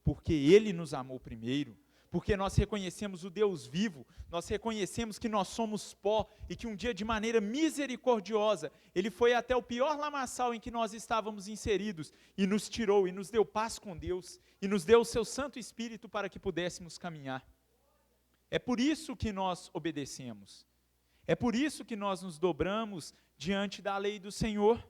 Porque Ele nos amou primeiro, porque nós reconhecemos o Deus vivo, nós reconhecemos que nós somos pó e que um dia de maneira misericordiosa, Ele foi até o pior lamaçal em que nós estávamos inseridos e nos tirou e nos deu paz com Deus e nos deu o seu Santo Espírito para que pudéssemos caminhar. É por isso que nós obedecemos, é por isso que nós nos dobramos diante da lei do Senhor.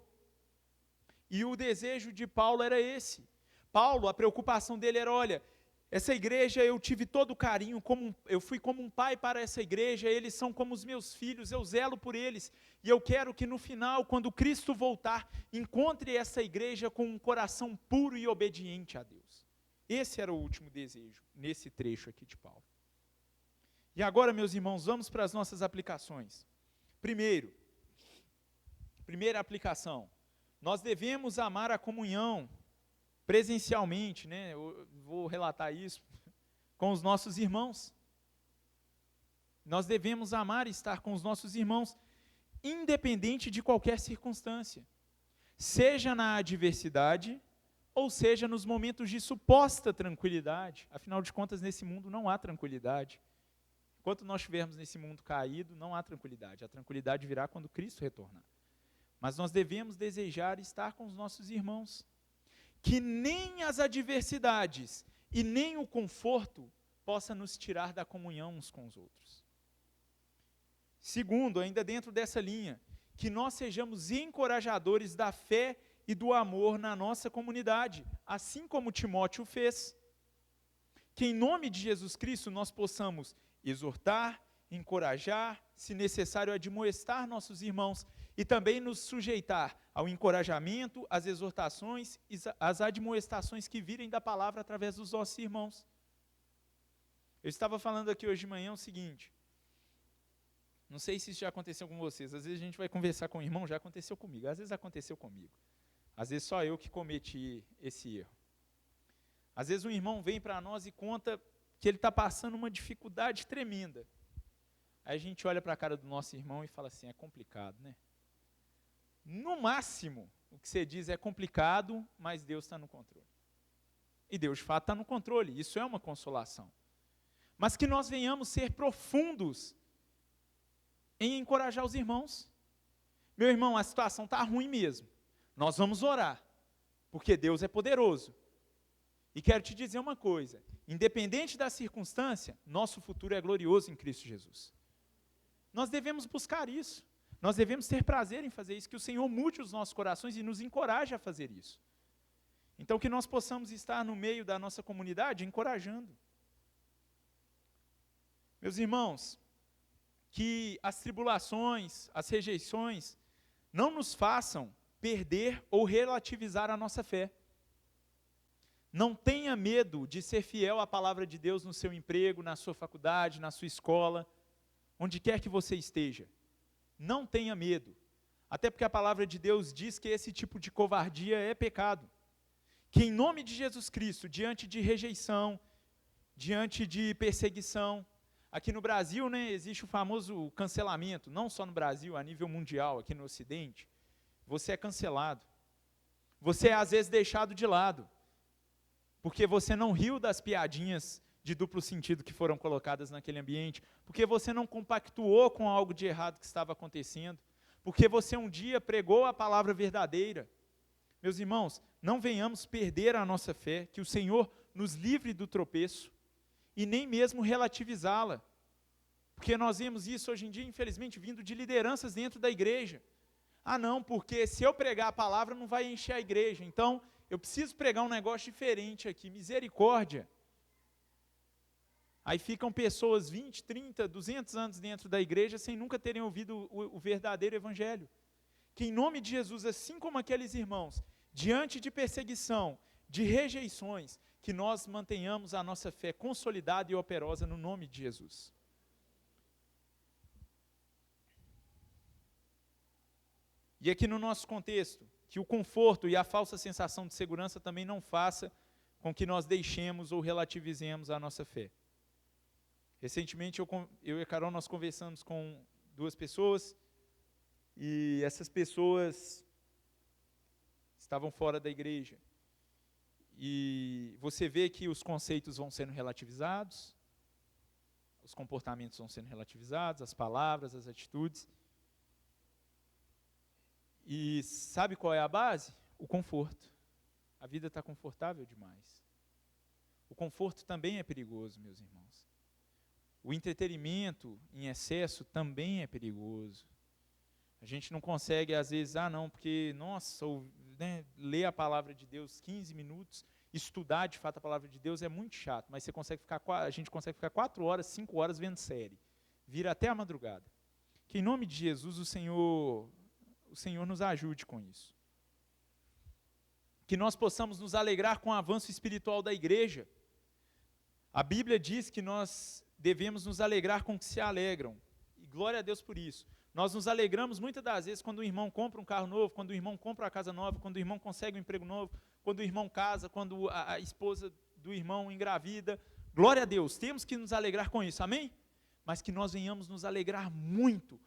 E o desejo de Paulo era esse. Paulo, a preocupação dele era, olha, essa igreja eu tive todo o carinho, eu fui como um pai para essa igreja, eles são como os meus filhos, eu zelo por eles, e eu quero que no final, quando Cristo voltar, encontre essa igreja com um coração puro e obediente a Deus. Esse era o último desejo, nesse trecho aqui de Paulo. E agora, meus irmãos, vamos para as nossas aplicações. Primeira aplicação, nós devemos amar a comunhão, presencialmente, né? Eu vou relatar isso com os nossos irmãos. Nós devemos amar e estar com os nossos irmãos, independente de qualquer circunstância, seja na adversidade, ou seja nos momentos de suposta tranquilidade. Afinal de contas, nesse mundo não há tranquilidade. Enquanto nós estivermos nesse mundo caído, não há tranquilidade. A tranquilidade virá quando Cristo retornar. Mas nós devemos desejar estar com os nossos irmãos, que nem as adversidades e nem o conforto possa nos tirar da comunhão uns com os outros. Segundo, ainda dentro dessa linha, que nós sejamos encorajadores da fé e do amor na nossa comunidade, assim como Timóteo fez. Que em nome de Jesus Cristo nós possamos exortar, encorajar, se necessário admoestar nossos irmãos e também nos sujeitar ao encorajamento, às exortações e às admoestações que virem da palavra através dos nossos irmãos. Eu estava falando aqui hoje de manhã o seguinte, não sei se isso já aconteceu com vocês, às vezes a gente vai conversar com o irmão, já aconteceu comigo, às vezes aconteceu comigo, às vezes só eu que cometi esse erro. Às vezes um irmão vem para nós e conta que ele está passando uma dificuldade tremenda. Aí a gente olha para a cara do nosso irmão e fala assim, é complicado, né? No máximo, o que você diz é complicado, mas Deus está no controle. E Deus, de fato, está no controle, isso é uma consolação. Mas que nós venhamos ser profundos em encorajar os irmãos. Meu irmão, a situação está ruim mesmo. Nós vamos orar, porque Deus é poderoso. E quero te dizer uma coisa, independente da circunstância, nosso futuro é glorioso em Cristo Jesus. Nós devemos buscar isso. Nós devemos ter prazer em fazer isso, que o Senhor mude os nossos corações e nos encoraje a fazer isso. Então, que nós possamos estar no meio da nossa comunidade encorajando. Meus irmãos, que as tribulações, as rejeições, não nos façam perder ou relativizar a nossa fé. Não tenha medo de ser fiel à palavra de Deus no seu emprego, na sua faculdade, na sua escola, onde quer que você esteja. Não tenha medo, até porque a palavra de Deus diz que esse tipo de covardia é pecado. Que em nome de Jesus Cristo, diante de rejeição, diante de perseguição, Aqui no Brasil, né, existe o famoso cancelamento, não só no Brasil, a nível mundial, aqui no Ocidente. Você é cancelado. Você é, às vezes, deixado de lado, porque você não riu das piadinhas de duplo sentido que foram colocadas naquele ambiente, porque você não compactuou com algo de errado que estava acontecendo, porque você um dia pregou a palavra verdadeira. Meus irmãos, não venhamos perder a nossa fé, que o Senhor nos livre do tropeço, e nem mesmo relativizá-la, porque nós vemos isso hoje em dia, infelizmente, vindo de lideranças dentro da igreja. Ah não, porque se eu pregar a palavra não vai encher a igreja, então eu preciso pregar um negócio diferente aqui, misericórdia. Aí ficam pessoas 20, 30, 200 anos dentro da igreja sem nunca terem ouvido o verdadeiro evangelho. Que em nome de Jesus, assim como aqueles irmãos, diante de perseguição, de rejeições, que nós mantenhamos a nossa fé consolidada e operosa no nome de Jesus. E aqui no nosso contexto, que o conforto e a falsa sensação de segurança também não faça com que nós deixemos ou relativizemos a nossa fé. Recentemente eu e a Carol nós conversamos com 2 pessoas, e essas pessoas estavam fora da igreja. E você vê que os conceitos vão sendo relativizados, os comportamentos vão sendo relativizados, as palavras, as atitudes. E sabe qual é a base? O conforto. A vida está confortável demais. O conforto também é perigoso, meus irmãos. O entretenimento em excesso também é perigoso. A gente não consegue, às vezes, não, porque, nossa, ler a palavra de Deus 15 minutos, estudar de fato a palavra de Deus é muito chato, mas a gente consegue ficar 4 horas, 5 horas vendo série. Vira até a madrugada. Que em nome de Jesus o Senhor nos ajude com isso. Que nós possamos nos alegrar com o avanço espiritual da igreja. A Bíblia diz que nós devemos nos alegrar com os que se alegram. E glória a Deus por isso. Nós nos alegramos muitas das vezes quando o irmão compra um carro novo, quando o irmão compra uma casa nova, quando o irmão consegue um emprego novo, quando o irmão casa, quando a esposa do irmão engravida. Glória a Deus, temos que nos alegrar com isso, amém? Mas que nós venhamos nos alegrar muito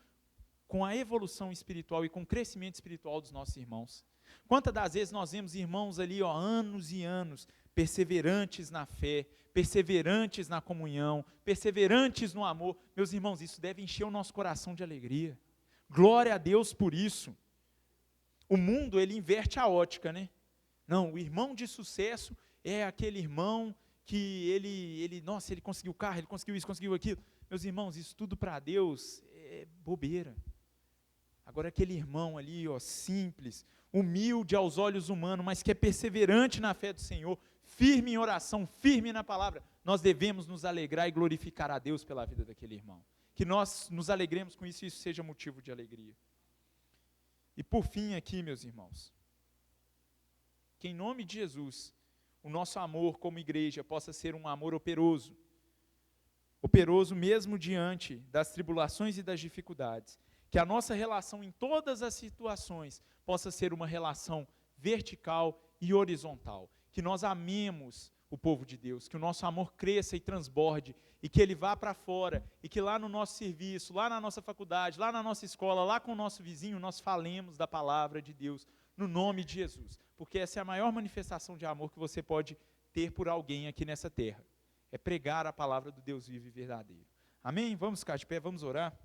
com a evolução espiritual e com o crescimento espiritual dos nossos irmãos. Quantas das vezes nós vemos irmãos ali, anos e anos, perseverantes na fé, perseverantes na comunhão, perseverantes no amor. Meus irmãos, isso deve encher o nosso coração de alegria. Glória a Deus por isso. O mundo, ele inverte a ótica, né? Não, o irmão de sucesso é aquele irmão que ele conseguiu o carro, ele conseguiu isso, conseguiu aquilo. Meus irmãos, isso tudo para Deus é bobeira. Agora aquele irmão ali, simples, humilde aos olhos humanos, mas que é perseverante na fé do Senhor, firme em oração, firme na palavra, nós devemos nos alegrar e glorificar a Deus pela vida daquele irmão. Que nós nos alegremos com isso e isso seja motivo de alegria. E por fim aqui, meus irmãos, que em nome de Jesus, o nosso amor como igreja possa ser um amor operoso mesmo diante das tribulações e das dificuldades. Que a nossa relação em todas as situações possa ser uma relação vertical e horizontal. Que nós amemos o povo de Deus, que o nosso amor cresça e transborde, e que ele vá para fora, e que lá no nosso serviço, lá na nossa faculdade, lá na nossa escola, lá com o nosso vizinho, nós falemos da palavra de Deus, no nome de Jesus. Porque essa é a maior manifestação de amor que você pode ter por alguém aqui nessa terra. É pregar a palavra do Deus vivo e verdadeiro. Amém? Vamos ficar de pé, vamos orar.